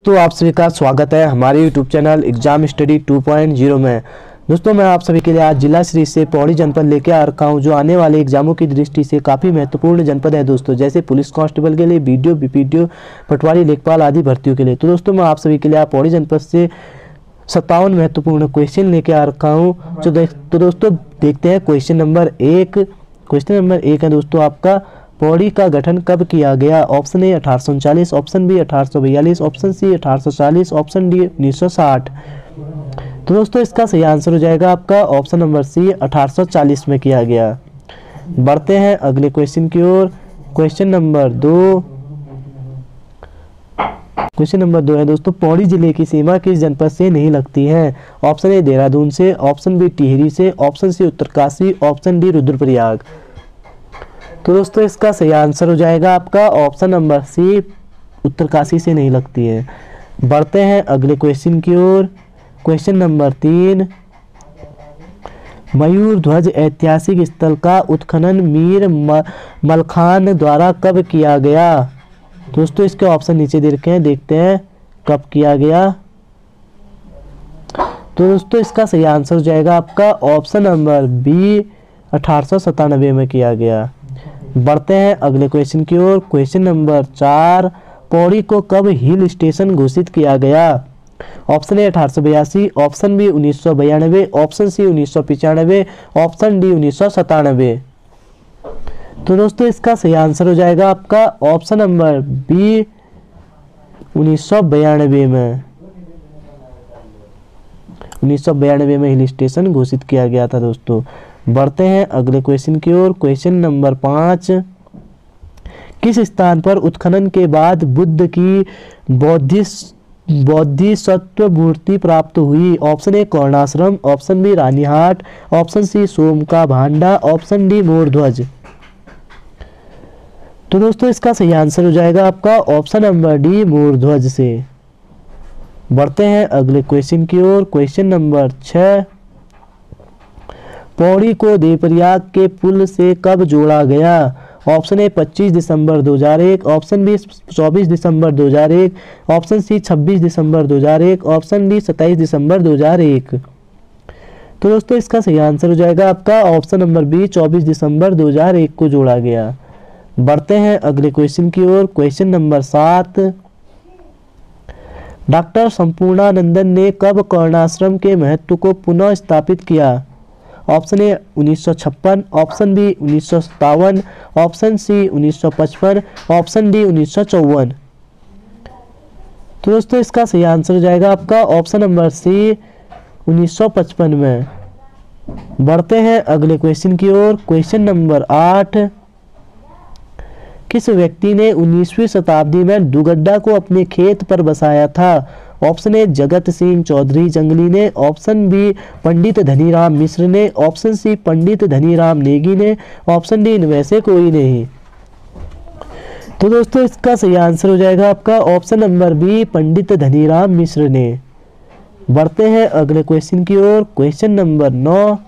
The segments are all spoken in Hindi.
तो आप सभी का स्वागत है हमारे YouTube चैनल एग्जाम स्टडी 2.0 में। दोस्तों मैं आप सभी के लिए आज जिला श्री से पौड़ी जनपद लेके आ रखा हूं, जो आने वाले एग्जामों की दृष्टि से काफ़ी महत्वपूर्ण जनपद है दोस्तों, जैसे पुलिस कांस्टेबल के लिए, बीडीओ, बीपीडीओ, पटवारी, लेखपाल आदि भर्तियों के लिए। तो दोस्तों मैं आप सभी के लिए पौड़ी जनपद से 57 महत्वपूर्ण क्वेश्चन लेके आ रखा हूँ। तो दोस्तों देखते हैं क्वेश्चन नंबर 1। क्वेश्चन नंबर 1 है दोस्तों आपका, पौड़ी का गठन कब किया गया? Option A 1839, option B 1842, option C 1840, option D 1960। तो दोस्तों इसका सही आंसर हो जाएगा आपका ऑप्शन नंबर सी 1840 में किया गया। बढ़ते हैं अगले क्वेश्चन की ओर। क्वेश्चन नंबर 2 है दोस्तों, पौड़ी जिले की सीमा किस जनपद से नहीं लगती है? ऑप्शन ए देहरादून से, ऑप्शन बी टिहरी से, option C Uttarkashi, option D Rudraprayag. तो दोस्तों इसका सही आंसर हो जाएगा आपका ऑप्शन नंबर सी, उत्तरकाशी से नहीं लगती है। बढ़ते हैं अगले क्वेश्चन की ओर। क्वेश्चन नंबर 3, मयूर ध्वज ऐतिहासिक स्थल का उत्खनन मीर मलखान द्वारा कब किया गया? दोस्तों इसके ऑप्शन नीचे दे रखे हैं, देखते हैं कब किया गया। तो दोस्तों इसका सही आंसर हो जाएगा आपका ऑप्शन नंबर बी 1897 में किया गया। बढ़ते हैं अगले क्वेश्चन की ओर। क्वेश्चन नंबर 4, पौड़ी को कब हिल स्टेशन घोषित किया गया? Option A 1882, option B 1992, option C 1995, option D 1997। तो दोस्तों इसका सही आंसर हो जाएगा आपका ऑप्शन नंबर बी 1992 में। 1992 में हिल स्टेशन घोषित किया गया था दोस्तों। बढ़ते हैं अगले क्वेश्चन की ओर। क्वेश्चन नंबर 5, किस स्थान पर उत्खनन के बाद बुद्ध की बोधिसत्व मूर्ति प्राप्त हुई? Option A Karnashram, option B Ranihat, option C Som का भांडा, ऑप्शन डी मोरध्वज। तो दोस्तों इसका सही आंसर हो जाएगा आपका ऑप्शन नंबर डी मोरध्वज से। बढ़ते हैं अगले क्वेश्चन की ओर। क्वेश्चन नंबर 6, पौड़ी को देवप्रयाग के पुल से कब जोड़ा गया? ऑप्शन ए 25 दिसंबर 2001, ऑप्शन बी 24 दिसंबर 2001, ऑप्शन सी 26 दिसंबर 2001, ऑप्शन डी 27 दिसंबर 2001। तो दोस्तों इसका सही आंसर हो जाएगा आपका ऑप्शन नंबर बी 24 दिसंबर 2001 को जोड़ा गया। बढ़ते हैं अगले क्वेश्चन की ओर। क्वेश्चन नंबर 7, डॉक्टर संपूर्णानंदन ने कब कर्णाश्रम के महत्व को पुनः स्थापित किया? Option A 1956, option B 1957, option C 1955, option D 1954। तो दोस्तों इसका सही आंसर हो जाएगा आपका ऑप्शन नंबर सी 1955 में। बढ़ते हैं अगले क्वेश्चन की ओर। क्वेश्चन नंबर 8, किस व्यक्ति ने 19वीं शताब्दी में दुगड्डा को अपने खेत पर बसाया था? ऑप्शन ए जगत सिंह चौधरी जंगली ने, ऑप्शन बी पंडित धनीराम मिश्र ने, ऑप्शन सी पंडित धनीराम नेगी ने, ऑप्शन डी इनमें से कोई नहीं। तो दोस्तों इसका सही आंसर हो जाएगा आपका ऑप्शन नंबर बी पंडित धनीराम मिश्र ने। बढ़ते हैं अगले क्वेश्चन की ओर। क्वेश्चन नंबर 9,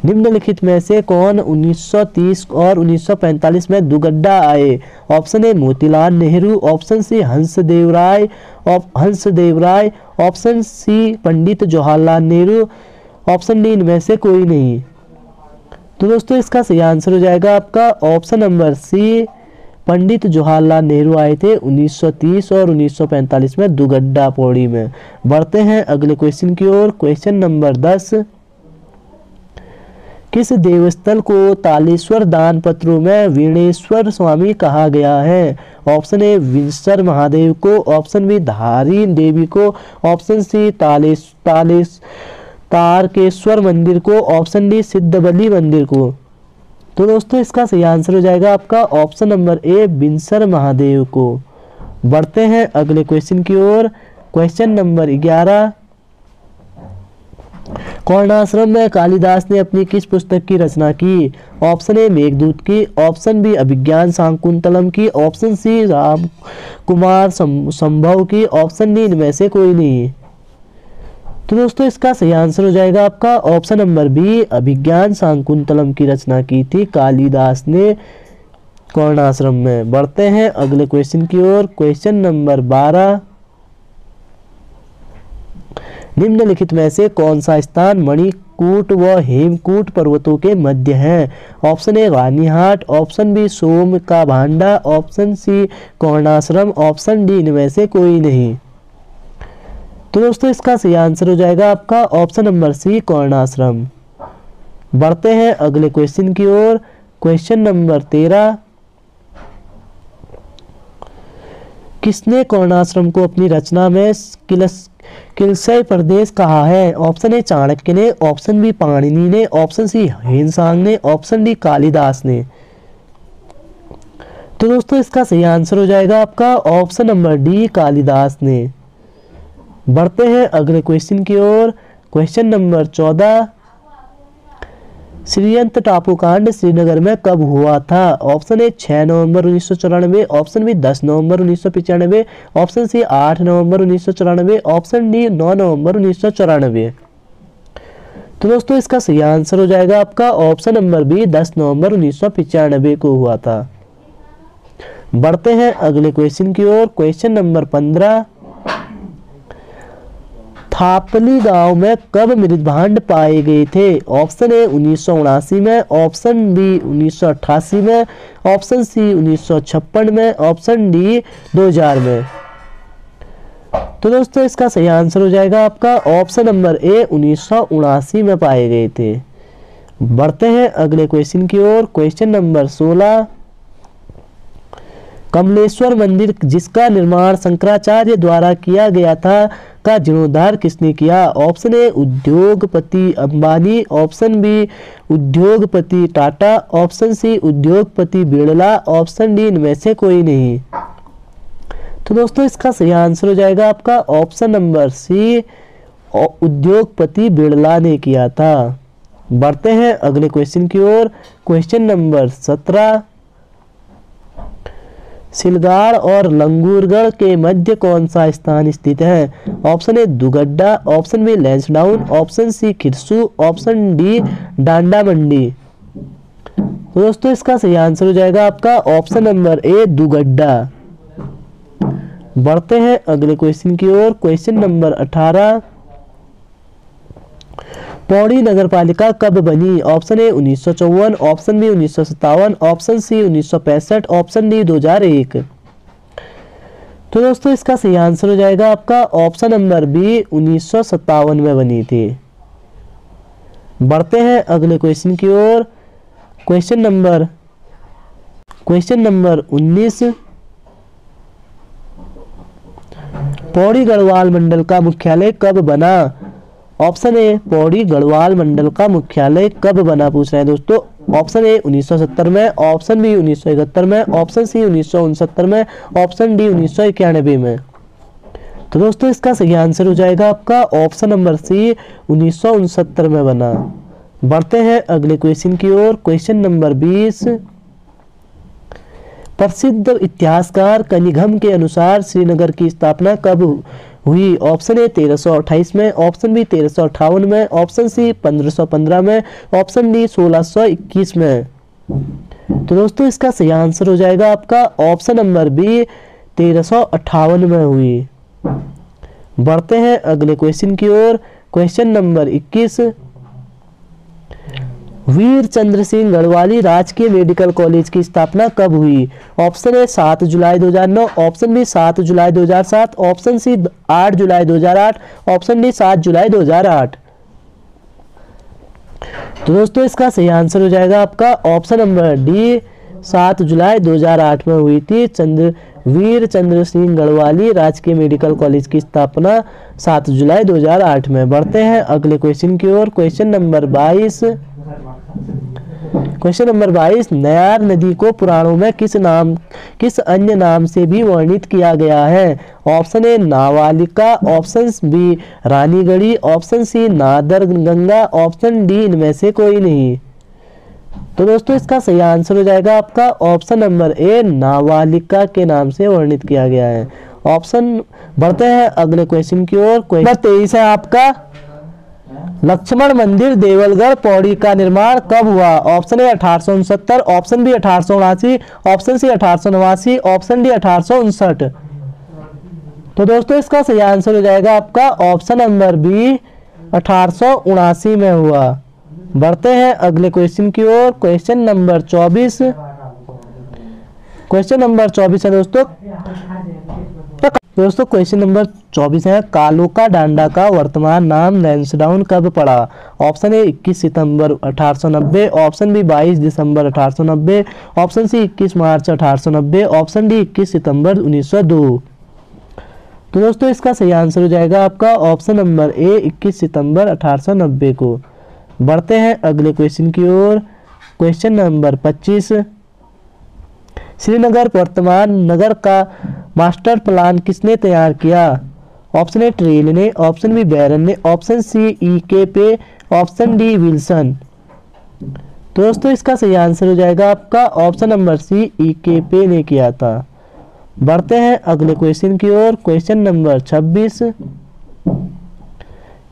निम्नलिखित में से कौन 1930 और 1945 में दुगड्डा आए? Option A Motilal Nehru, option C Hansdev Rai, option C Pandit Jawaharlal Nehru, option D इनमें से कोई नहीं। तो दोस्तों इसका सही आंसर हो जाएगा आपका ऑप्शन नंबर सी पंडित जवाहरलाल नेहरू आए थे 1930 और 1945 में दुगड्डा पौड़ी में। बढ़ते हैं अगले क्वेश्चन की ओर। क्वेश्चन नंबर 10, किस देवस्थल को तालेश्वर दान पत्रों में वीणेश्वर स्वामी कहा गया है? ऑप्शन ए विंसर महादेव को, ऑप्शन बी धारी देवी को, ऑप्शन सी तारकेश्वर मंदिर को, ऑप्शन डी सिद्धबली मंदिर को। तो दोस्तों इसका सही आंसर हो जाएगा आपका option number A Windsor Mahadev को। बढ़ते हैं अगले क्वेश्चन की ओर। क्वेश्चन नंबर 11, कर्णाश्रम में कालिदास ने अपनी किस पुस्तक की रचना की? ऑप्शन ए मेघदूत की, ऑप्शन बी अभिज्ञान शाकुंतलम की, ऑप्शन सी राम कुमार संभव की, ऑप्शन डी इनमें से कोई नहीं। तो दोस्तों इसका सही आंसर हो जाएगा आपका ऑप्शन नंबर बी अभिज्ञान शाकुंतलम की रचना की थी कालिदास ने कर्णाश्रम में। बढ़ते हैं अगले क्वेश्चन की ओर। क्वेश्चन नंबर 12, निम्नलिखित में से कौन सा स्थान मणिकूट व हेमकूट पर्वतों के मध्य है? Option A Ranihat, option B Som का Bhanda, option C Karnashram, option D इनमें से कोई नहीं। तो दोस्तों इसका सही आंसर हो जाएगा आपका ऑप्शन नंबर सी कर्णाश्रम। बढ़ते हैं अगले क्वेश्चन की ओर। क्वेश्चन नंबर 13, किसने कर्णाश्रम को अपनी रचना में किलसय प्रदेश कहा है? ऑप्शन ए चाणक्य ने, ऑप्शन बी पाणिनि ने, ऑप्शन सी ह्वेनसांग ने, ऑप्शन डी कालिदास ने। तो दोस्तों इसका सही आंसर हो जाएगा आपका ऑप्शन नंबर डी कालिदास ने। बढ़ते हैं अगले क्वेश्चन की ओर। क्वेश्चन नंबर 14, श्रीयंत टापू कांड श्रीनगर में कब हुआ था? ऑप्शन ए 6 नवंबर 1994, ऑप्शन बी 10 नवंबर 1995, ऑप्शन सी 8 नवंबर 1994, ऑप्शन डी 9 नवंबर 1994। तो दोस्तों इसका सही आंसर हो जाएगा आपका ऑप्शन नंबर बी 10 नवंबर 1995 को हुआ था। बढ़ते हैं अगले क्वेश्चन की ओर। क्वेश्चन नंबर 15, थापली गांव में कब मृदभांड पाए गए थे? ऑप्शन ए 1979 में, ऑप्शन बी 1988 में, ऑप्शन सी 1956 में, ऑप्शन डी 2000 में। तो दोस्तों इसका सही आंसर हो जाएगा आपका ऑप्शन नंबर ए 1979 में पाए गए थे। बढ़ते हैं अगले क्वेश्चन की ओर। क्वेश्चन नंबर 16, कमलेश्वर मंदिर जिसका निर्माण शंकराचार्य द्वारा किया गया था का जीर्णोद्धार किसने किया? ऑप्शन ए उद्योगपति अंबानी, ऑप्शन बी उद्योगपति टाटा, ऑप्शन सी उद्योगपति बिड़ला, ऑप्शन डी इनमें से कोई नहीं। तो दोस्तों इसका सही आंसर हो जाएगा आपका ऑप्शन नंबर सी उद्योगपति बिड़ला ने किया था। बढ़ते हैं अगले क्वेश्चन की ओर। क्वेश्चन नंबर 17, सिलगाड़ और लंगूरगढ़ के मध्य कौन सा स्थान स्थित है? Option A Dugadda, option B Lansdowne, option C Khirsu, option D Danda Mandi. तो दोस्तों इसका सही आंसर हो जाएगा आपका ऑप्शन नंबर ए दुगड्डा। बढ़ते हैं अगले क्वेश्चन की ओर। क्वेश्चन नंबर 18, पौड़ी नगर पालिका कब बनी? Option A 1954, option B 1957, option C 1965, option D 2001। तो दोस्तों इसका सही आंसर हो जाएगा आपका ऑप्शन नंबर बी 1957 में बनी थी। बढ़ते हैं अगले क्वेश्चन की ओर। क्वेश्चन नंबर 19, पौड़ी गढ़वाल मंडल का मुख्यालय कब बना? ऑप्शन ए पौड़ी गढ़वाल मंडल का मुख्यालय कब बना पूछ रहे हैं दोस्तों। ऑप्शन ए 1970 में, ऑप्शन बी 1971 में, ऑप्शन सी 1969 में, ऑप्शन डी 1991 में। तो दोस्तों इसका सही आंसर हो जाएगा आपका ऑप्शन नंबर सी 1969 में बना। बढ़ते हैं अगले क्वेश्चन की ओर। क्वेश्चन नंबर 20, प्रसिद्ध इतिहासकार कनिघम के अनुसार श्रीनगर की स्थापना कब हुई? ऑप्शन ए 1328 में, ऑप्शन बी 1358 में, ऑप्शन सी 1515 में, ऑप्शन डी 1621 में। तो दोस्तों इसका सही आंसर हो जाएगा आपका ऑप्शन नंबर बी 1358 में हुई। बढ़ते हैं अगले क्वेश्चन की ओर। क्वेश्चन नंबर 21, वीर चंद्र सिंह गढ़वाली राजकीय मेडिकल कॉलेज की स्थापना कब हुई? ऑप्शन ए 7 जुलाई 2009, ऑप्शन बी 7 जुलाई 2007, ऑप्शन सी 8 जुलाई 2008, ऑप्शन डी 7 जुलाई 2008। तो दोस्तों इसका सही आंसर हो जाएगा आपका ऑप्शन नंबर डी 7 जुलाई 2008 में हुई थी। वीर चंद्र सिंह गढ़वाली राजकीय मेडिकल कॉलेज की स्थापना 7 जुलाई 2008 में। बढ़ते हैं अगले क्वेश्चन की ओर। क्वेश्चन नंबर 22, नयार नदी को पुराणों में किस अन्य नाम से भी वर्णित किया गया है? Option A Navalika, option B Ranigarhi, option C Nadar Ganga, option D इनमें से कोई नहीं। तो दोस्तों इसका सही आंसर हो जाएगा आपका ऑप्शन नंबर ए नावालिका के नाम से वर्णित किया गया है। ऑप्शन। बढ़ते हैं अगले क्वेश्चन की ओर। क्वेश्चन 23 है आपका, लक्ष्मण मंदिर देवलगढ़ पौड़ी का निर्माण कब हुआ? Option A 1869, option B 1879, option C 1889, option D 1859। तो दोस्तों इसका सही आंसर हो जाएगा आपका ऑप्शन नंबर बी 1879 में हुआ। बढ़ते हैं अगले क्वेश्चन की ओर। Question number 24। क्वेश्चन नंबर 24 है दोस्तों क्वेश्चन नंबर 24 है, कालोका डांडा का वर्तमान नाम लैंसडाउन कब पड़ा? ऑप्शन ए 21 सितंबर 1890, ऑप्शन बी 22 दिसंबर 1890, ऑप्शन सी 21 मार्च 1890, ऑप्शन डी 21 सितंबर 1902। तो दोस्तों इसका सही आंसर हो जाएगा आपका ऑप्शन नंबर ए 21 सितंबर 1890 को। बढ़ते हैं अगले क्वेश्चन की ओर। Question number 25। श्रीनगर वर्तमान नगर का मास्टर प्लान किसने तैयार किया? ऑप्शन ए ट्रेल ने, ऑप्शन बी बैरन ने, ऑप्शन सी ई.के. पे, ऑप्शन डी विल्सन। तो दोस्तों इसका सही आंसर हो जाएगा आपका ऑप्शन नंबर सी ई.के. पे ने किया था। बढ़ते हैं अगले क्वेश्चन की ओर। Question number 26।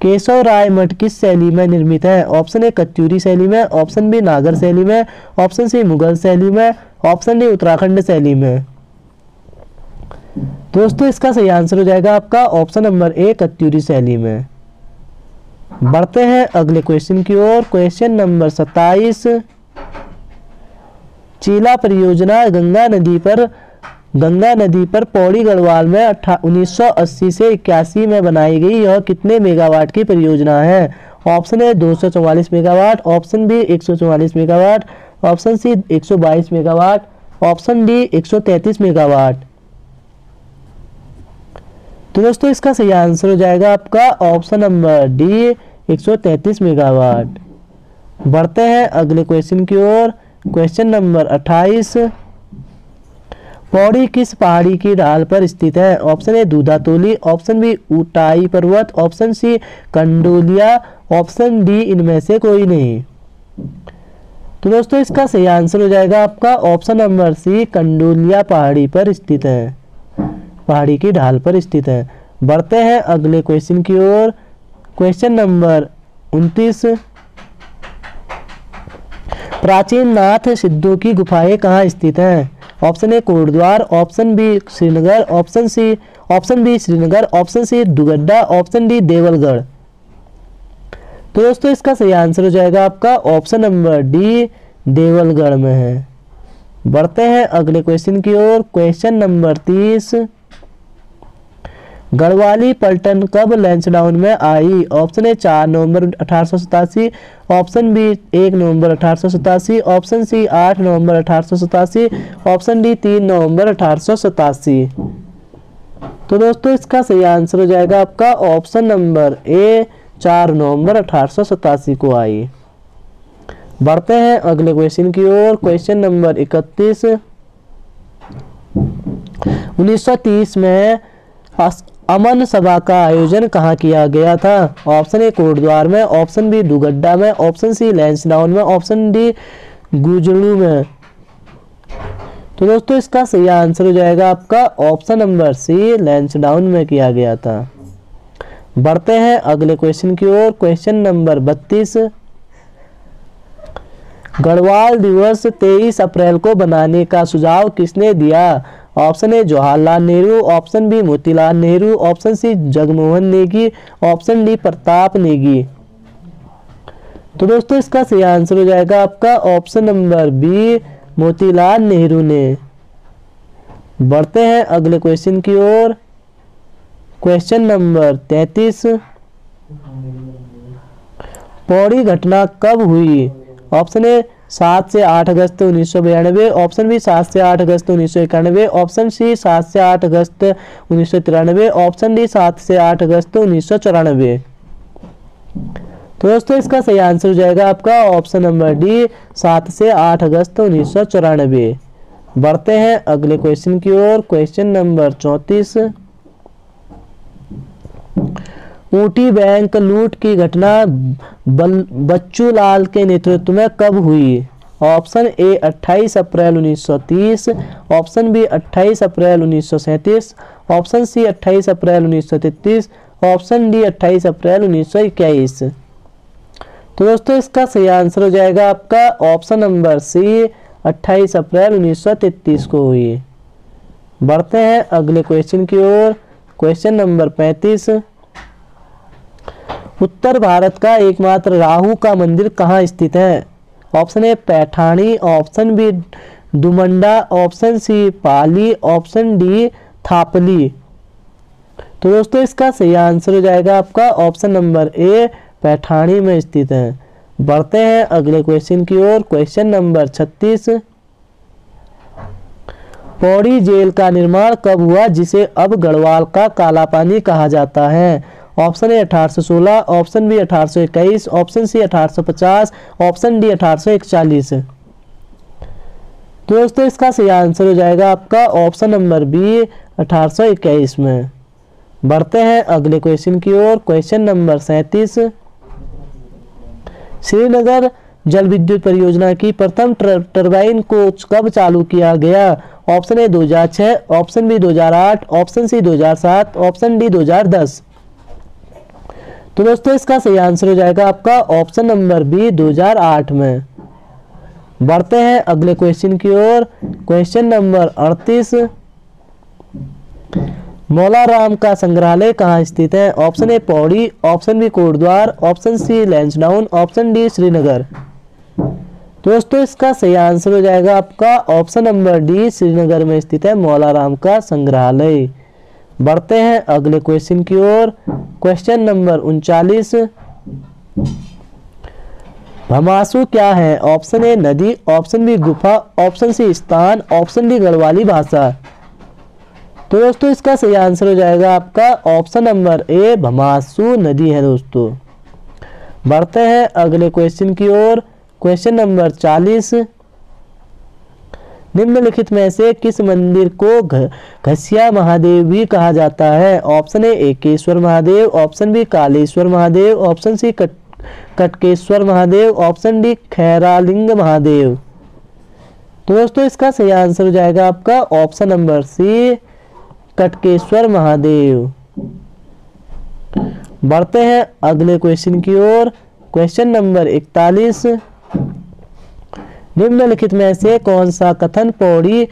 केशव राय मठ किस शैली में निर्मित है? ऑप्शन ए कत्यूरी शैली में, ऑप्शन बी नागर शैली में, ऑप्शन सी मुगल शैली में, ऑप्शन डी उत्तराखंड शैली में। दोस्तों इसका सही आंसर हो जाएगा आपका ऑप्शन नंबर ए कत्यूरी शैली में। बढ़ते हैं अगले क्वेश्चन की ओर। Question number 27। चीला परियोजना गंगा नदी पर पौड़ी गढ़वाल में 1980 से 81 में बनाई गई यह कितने मेगावाट की परियोजना है? Option A 244 megawatt, option B 144 megawatt, option C 122 megawatt, option D 133 megawatt. तो दोस्तों इसका सही आंसर हो जाएगा आपका ऑप्शन नंबर डी 133 मेगावाट। बढ़ते हैं अगले क्वेश्चन की ओर। Question number 28। पौड़ी किस पहाड़ी की ढाल पर स्थित है? Option A Dudhatoli, option B Utai पर्वत, option C Kandolia, option D इनमें से कोई नहीं। तो दोस्तों इसका सही आंसर हो जाएगा आपका ऑप्शन नंबर सी कंडोलिया पहाड़ी पर स्थित है, पहाड़ी की ढाल पर स्थित है। बढ़ते हैं अगले क्वेश्चन की ओर। Question number 29। प्राचीन नाथ सिद्धों की गुफाएं कहाँ स्थित हैं? Option A Kotdwar, option B Srinagar, option B Srinagar, option C Dugadda, option D Devalgarh. तो दोस्तों इसका सही आंसर हो जाएगा आपका ऑप्शन नंबर डी देवलगढ़ में है। बढ़ते हैं अगले क्वेश्चन की ओर। Question number 30। गढ़वाली पलटन कब लैंसडाउन में आई? ऑप्शन ए 4 नवंबर 1887, ऑप्शन बी 1 नवंबर 1887, ऑप्शन सी 8 नवंबर 1887, ऑप्शन डी 3 नवंबर 1887। तो दोस्तों इसका सही आंसर हो जाएगा आपका ऑप्शन नंबर ए 4 नवंबर 1887 को आई। बढ़ते हैं अगले क्वेश्चन की ओर। Question number 31। 1930 में अमन सभा का आयोजन कहाँ किया गया था? ऑप्शन ए कोटद्वार में, ऑप्शन बी दुगड्डा में, ऑप्शन सी लैंसडाउन में, ऑप्शन डी गुजरू में। तो दोस्तों इसका सही आंसर हो जाएगा आपका ऑप्शन नंबर सी लैंसडाउन में किया गया था। बढ़ते हैं अगले क्वेश्चन की ओर। Question number 32। गढ़वाल दिवस 23 अप्रैल को बनाने का सुझाव किसने दिया? Option A Jawaharlal Nehru, option B Motilal Nehru, option C Jagmohan Negi, option D Pratap Negi. तो दोस्तों इसका सही आंसर हो जाएगा आपका option number B Motilal Nehru ने। बढ़ते हैं अगले क्वेश्चन की ओर। Question number 33। पौड़ी घटना कब हुई? ऑप्शन ए 7 से 8 अगस्त 1992, ऑप्शन बी 7 से 8 अगस्त 1991, ऑप्शन सी 7 से 8 अगस्त 1993, ऑप्शन डी 7 से 8 अगस्त 1994। तो दोस्तों इसका सही आंसर हो जाएगा आपका ऑप्शन नंबर डी 7 से 8 अगस्त 1994। बढ़ते हैं अगले क्वेश्चन की ओर। Question number 34। ऊटी बैंक लूट की घटना बच्चू लाल के नेतृत्व में कब हुई? ऑप्शन ए 28 अप्रैल 1930, ऑप्शन बी 28 अप्रैल 1937, ऑप्शन सी 28 अप्रैल 1933, ऑप्शन डी 28 अप्रैल 1921। तो दोस्तों इसका सही आंसर हो जाएगा आपका ऑप्शन नंबर सी, 28 अप्रैल 1933 को हुई। बढ़ते हैं अगले क्वेश्चन की ओर। क्वेश्चन नंबर 35, उत्तर भारत का एकमात्र राहु का मंदिर कहाँ स्थित है? Option A Paithani, option B Dumanda, option C Pali, option D Thapli. तो दोस्तों इसका सही आंसर हो जाएगा आपका ऑप्शन नंबर ए, पैठानी में स्थित है। बढ़ते हैं अगले क्वेश्चन की ओर। क्वेश्चन नंबर 36, पौड़ी जेल का निर्माण कब हुआ जिसे अब गढ़वाल का काला पानी कहा जाता है? Option A 1816, option B 1821, option C 1850, option D 1841। तो दोस्तों इसका सही आंसर हो जाएगा आपका ऑप्शन नंबर बी, 1821 में। बढ़ते हैं अगले क्वेश्चन की ओर। क्वेश्चन नंबर 37, श्रीनगर जल विद्युत परियोजना की प्रथम टरबाइन को कब चालू किया गया? Option A 2006, option B 2008, option C 2007, option D 2010। तो दोस्तों इसका सही आंसर हो जाएगा आपका ऑप्शन नंबर बी, 2008 में। बढ़ते हैं अगले क्वेश्चन की ओर। क्वेश्चन नंबर 38, मौलाराम का संग्रहालय कहाँ स्थित है? Option A Pauri, option B Kotdwar, option C Lansdowne, option D Srinagar. दोस्तों इसका सही आंसर हो जाएगा आपका ऑप्शन नंबर डी, श्रीनगर में स्थित है मौलाराम का संग्रहालय। बढ़ते हैं अगले क्वेश्चन की ओर। क्वेश्चन नंबर 39, भमासु क्या है? ऑप्शन ए नदी, ऑप्शन बी गुफा, ऑप्शन सी स्थान, ऑप्शन डी गढ़वाली भाषा। तो दोस्तों इसका सही आंसर हो जाएगा आपका ऑप्शन नंबर ए, भमासु नदी है दोस्तों। बढ़ते हैं अगले क्वेश्चन की ओर। क्वेश्चन नंबर 40, निम्नलिखित में से किस मंदिर को घसिया महादेव भी कहा जाता है? Option A Ekeshwar Mahadev, option B Kaleshwar Mahadev, option C Katkeshwar Mahadev, option D Khairaling Mahadev. तो दोस्तों इसका सही आंसर हो जाएगा आपका option number C, Katkeshwar Mahadev. बढ़ते हैं अगले क्वेश्चन की ओर। क्वेश्चन नंबर 41, निम्नलिखित में से कौन सा कथन पौड़ी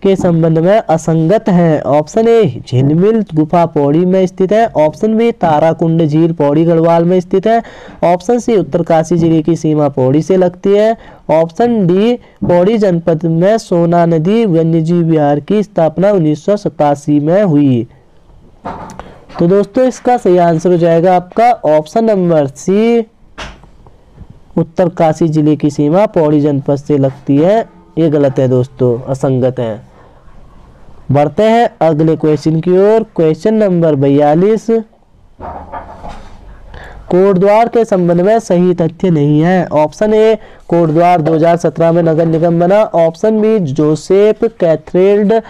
के संबंध में असंगत है? ऑप्शन ए झिलमिल गुफा पौड़ी में स्थित है, ऑप्शन बी ताराकुंड झील पौड़ी गढ़वाल में स्थित है, ऑप्शन सी उत्तरकाशी जिले की सीमा पौड़ी से लगती है, ऑप्शन डी पौड़ी जनपद में सोना नदी वन्यजीव विहार की स्थापना 1987 में हुई। तो दोस्तों इसका सही आंसर हो जाएगा आपका ऑप्शन नंबर सी, उत्तरकाशी जिले की सीमा पौड़ी जनपद से लगती है। ये गलत है दोस्तों, असंगत है। बढ़ते हैं अगले क्वेश्चन की ओर। क्वेश्चन नंबर 42, कोटद्वार के संबंध में सही तथ्य नहीं है। ऑप्शन ए कोटद्वार 2017 में नगर निगम बना, option B Joseph cathedral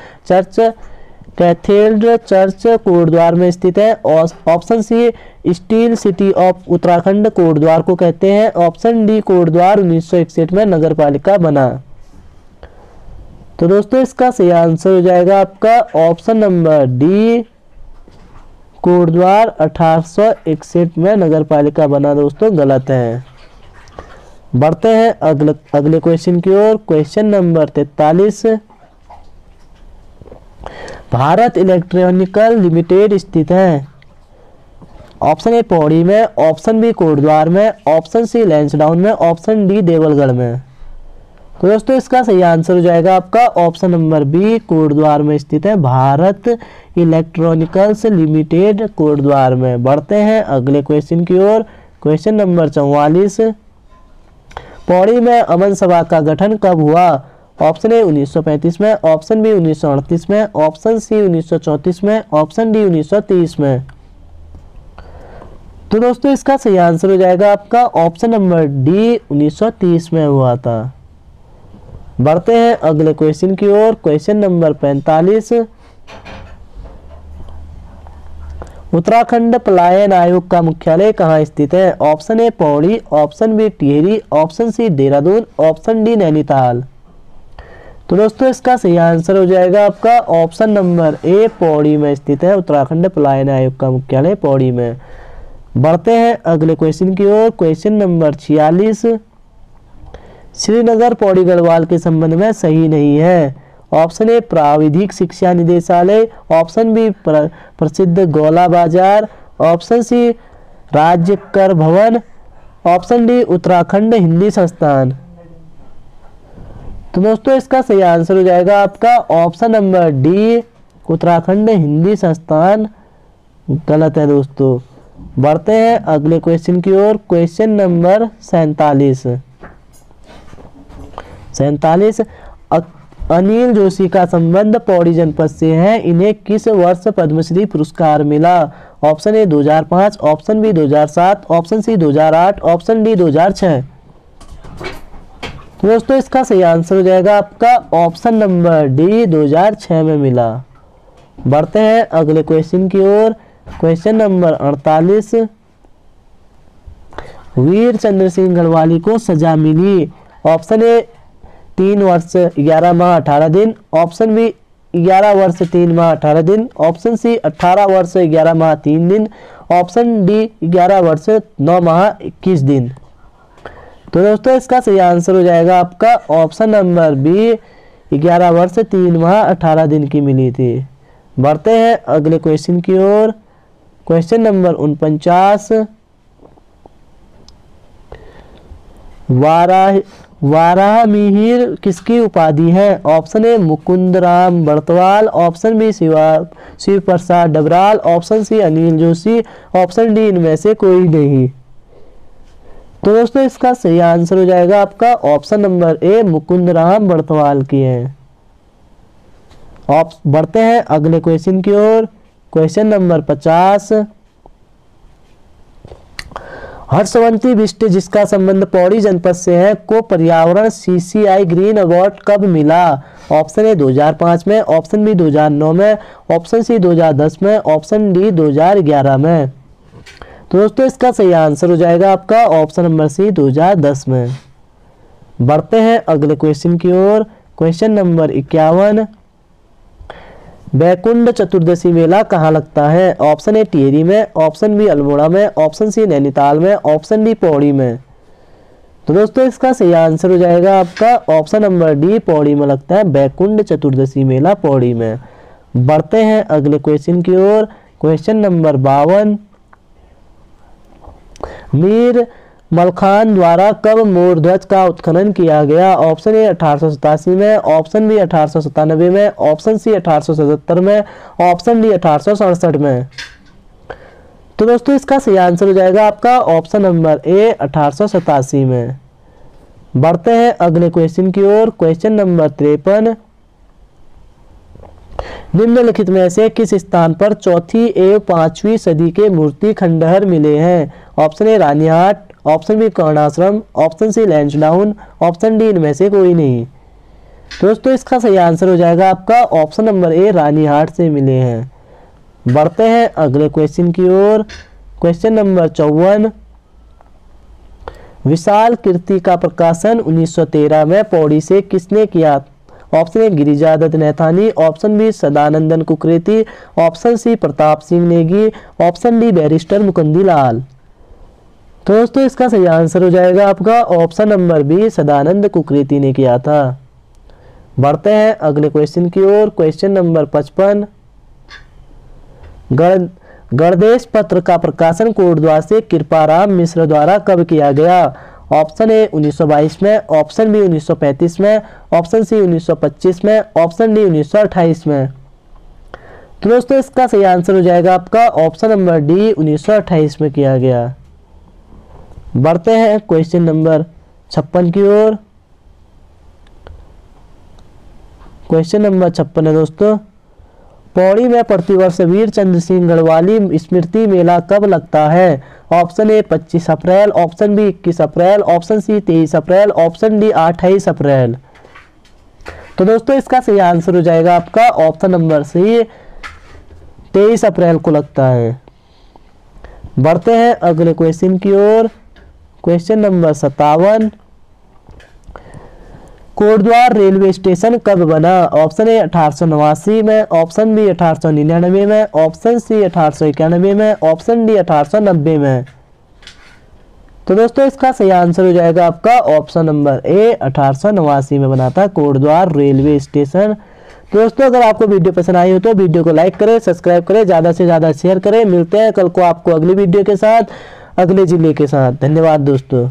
church Kotdwar में स्थित है, option C steel city of Uttarakhand Kotdwar को कहते हैं, ऑप्शन डी कोटद्वार 1961 में नगर पालिका बना। तो दोस्तों इसका सही आंसर हो जाएगा आपका ऑप्शन नंबर डी, कोटद्वार 1861 में नगर पालिका बना। दोस्तों गलत है। बढ़ते हैं अगले क्वेश्चन की ओर। Question number 43, Bharat Electronical Limited स्थित है। ऑप्शन ए पौड़ी में, ऑप्शन बी कोटद्वार में, ऑप्शन सी लैंसडाउन में, ऑप्शन डी देवलगढ़ में। तो दोस्तों इसका सही आंसर हो जाएगा आपका ऑप्शन नंबर बी, कोटद्वार में स्थित है भारत इलेक्ट्रॉनिकल्स लिमिटेड कोटद्वार में। बढ़ते हैं अगले क्वेश्चन की ओर। क्वेश्चन नंबर 44, पौड़ी में अमन सभा का गठन कब हुआ? ऑप्शन ए 1935 में, ऑप्शन बी 1938 में, ऑप्शन सी 1934 में, ऑप्शन डी 1930 में। तो दोस्तों इसका सही आंसर हो जाएगा आपका ऑप्शन नंबर डी, 1930 में हुआ था। बढ़ते हैं अगले क्वेश्चन की ओर। क्वेश्चन नंबर 45, उत्तराखंड पलायन आयोग का मुख्यालय कहाँ स्थित है? Option A Pauri, option B Tehri, option C Dehradun, option D Nainital. तो दोस्तों इसका सही आंसर हो जाएगा आपका ऑप्शन नंबर ए, पौड़ी में स्थित है उत्तराखंड पलायन आयोग का मुख्यालय पौड़ी में। बढ़ते हैं अगले क्वेश्चन की ओर। क्वेश्चन नंबर 46, श्रीनगर पौड़ी गढ़वाल के संबंध में सही नहीं है। ऑप्शन ए प्राविधिक शिक्षा निदेशालय, ऑप्शन बी प्रसिद्ध गोला बाजार, ऑप्शन सी राज्य कर भवन, ऑप्शन डी उत्तराखंड हिंदी संस्थान। तो दोस्तों इसका सही आंसर हो जाएगा आपका option number D, Uttarakhand Hindi संस्थान गलत है दोस्तों। बढ़ते हैं अगले क्वेश्चन की ओर। क्वेश्चन नंबर 47, अनिल जोशी का संबंध पौड़ी जनपद से है, इन्हें किस वर्ष पद्मश्री पुरस्कार मिला? Option A 2005, option B 2007, option C 2008, option D 2006। तो दोस्तों इसका सही आंसर हो जाएगा आपका ऑप्शन नंबर डी, 2006 में मिला। बढ़ते हैं अगले क्वेश्चन की ओर। क्वेश्चन नंबर 48, वीर चंद्र सिंह गढ़वाली को सजा मिली। ऑप्शन ए 3 वर्ष 11 माह 18 दिन, ऑप्शन बी 11 वर्ष 3 माह 18 दिन, ऑप्शन सी 18 वर्ष 11 माह 3 दिन, ऑप्शन डी 11 वर्ष 9 माह 21 दिन। तो दोस्तों इसका सही आंसर हो जाएगा आपका ऑप्शन नंबर बी, 11 वर्ष 3 माह 18 दिन की मिली थी। बढ़ते हैं अगले क्वेश्चन की ओर। क्वेश्चन नंबर 49, वाराहमिहिर किसकी उपाधि है? Option A Mukundram Bartwal, option B Shiv Prasad Dabral, option C Anil Joshi, option D इनमें से कोई नहीं। तो दोस्तों इसका सही आंसर हो जाएगा आपका option number A, Mukundram Bartwal की है। बढ़ते हैं अगले क्वेश्चन की ओर। क्वेश्चन नंबर 50, हर्षवंती बिष्ट जिसका संबंध पौड़ी जनपद से है को पर्यावरण CCI ग्रीन अवार्ड कब मिला? ऑप्शन ए 2005 में, ऑप्शन बी 2009 में, ऑप्शन सी 2010 में, ऑप्शन डी 2011 में। तो दोस्तों इसका सही आंसर हो जाएगा आपका ऑप्शन नंबर सी, 2010 में। बढ़ते हैं अगले क्वेश्चन की ओर। क्वेश्चन नंबर 51, बैकुंठ चतुर्दशी मेला कहाँ लगता है? ऑप्शन ए टिहरी में, ऑप्शन बी अल्मोड़ा में, ऑप्शन सी नैनीताल में, ऑप्शन डी पौड़ी में। तो दोस्तों इसका सही आंसर हो जाएगा आपका ऑप्शन नंबर डी, पौड़ी में लगता है बैकुंठ चतुर्दशी मेला पौड़ी में। बढ़ते हैं अगले क्वेश्चन की ओर। क्वेश्चन नंबर 52, मीर मलखान द्वारा कब मोर ध्वज का उत्खनन किया गया? ऑप्शन ए 1887 में, ऑप्शन बी 1897 में, ऑप्शन सी 1877 में, ऑप्शन डी 1867 में। तो दोस्तों इसका सही आंसर हो जाएगा आपका ऑप्शन नंबर ए, 1887 में। बढ़ते हैं अगले क्वेश्चन की ओर। क्वेश्चन नंबर 53, निम्नलिखित में से किस स्थान पर 4वीं एवं 5वीं सदी के मूर्ति खंडहर मिले हैं? Option A Ranihat, option B Karnashram, option C Lansdowne, option D इनमें से कोई नहीं। दोस्तों इसका सही आंसर हो जाएगा आपका ऑप्शन नंबर ए, रानीहाट से मिले हैं। बढ़ते हैं अगले क्वेश्चन की ओर। क्वेश्चन नंबर 54, विशाल कीर्ति का प्रकाशन 1913 में पौड़ी से किसने किया? Option A Girija Dutt Naithani, option B Sadanandan Kukreti, option C Pratap Singh Negi, option D barrister Mukundi Lal. तो दोस्तों इसका सही आंसर हो जाएगा आपका option number B, Sadanand Kukreti ने किया था। बढ़ते हैं अगले क्वेश्चन की ओर। क्वेश्चन नंबर 55, गणदेश पत्र का प्रकाशन कोटद्वार से कृपाराम मिश्र द्वारा कब किया गया? ऑप्शन ए 1922 में, ऑप्शन बी 1935 में, ऑप्शन सी 1925 में, ऑप्शन डी 1928 में। तो दोस्तों इसका सही आंसर हो जाएगा आपका ऑप्शन नंबर डी, 1928 में किया गया। बढ़ते हैं क्वेश्चन नंबर 56 की ओर। क्वेश्चन नंबर 56 है दोस्तों, पौड़ी में प्रतिवर्ष वीर चंद्र सिंह गढ़वाली स्मृति मेला कब लगता है? ऑप्शन ए 25 अप्रैल, ऑप्शन बी 21 अप्रैल, ऑप्शन सी 23 अप्रैल, ऑप्शन डी 28 अप्रैल। तो दोस्तों इसका सही आंसर हो जाएगा आपका ऑप्शन नंबर सी, 23 अप्रैल को लगता है। बढ़ते हैं अगले क्वेश्चन की ओर। Question number 57, Kotdwar railway station कब बना? ऑप्शन ए 1889 में, ऑप्शन बी 1899 में, ऑप्शन सी 1891 में, ऑप्शन डी 1890 में। तो दोस्तों इसका सही आंसर हो जाएगा आपका ऑप्शन नंबर ए 1889 में बना था कोटद्वार रेलवे स्टेशन। तो दोस्तों अगर आपको वीडियो पसंद आई हो तो वीडियो को लाइक करें, सब्सक्राइब करें, ज़्यादा से ज़्यादा शेयर करें। मिलते हैं कल को आपको अगली वीडियो के साथ, अगले जिले के साथ। धन्यवाद दोस्तों।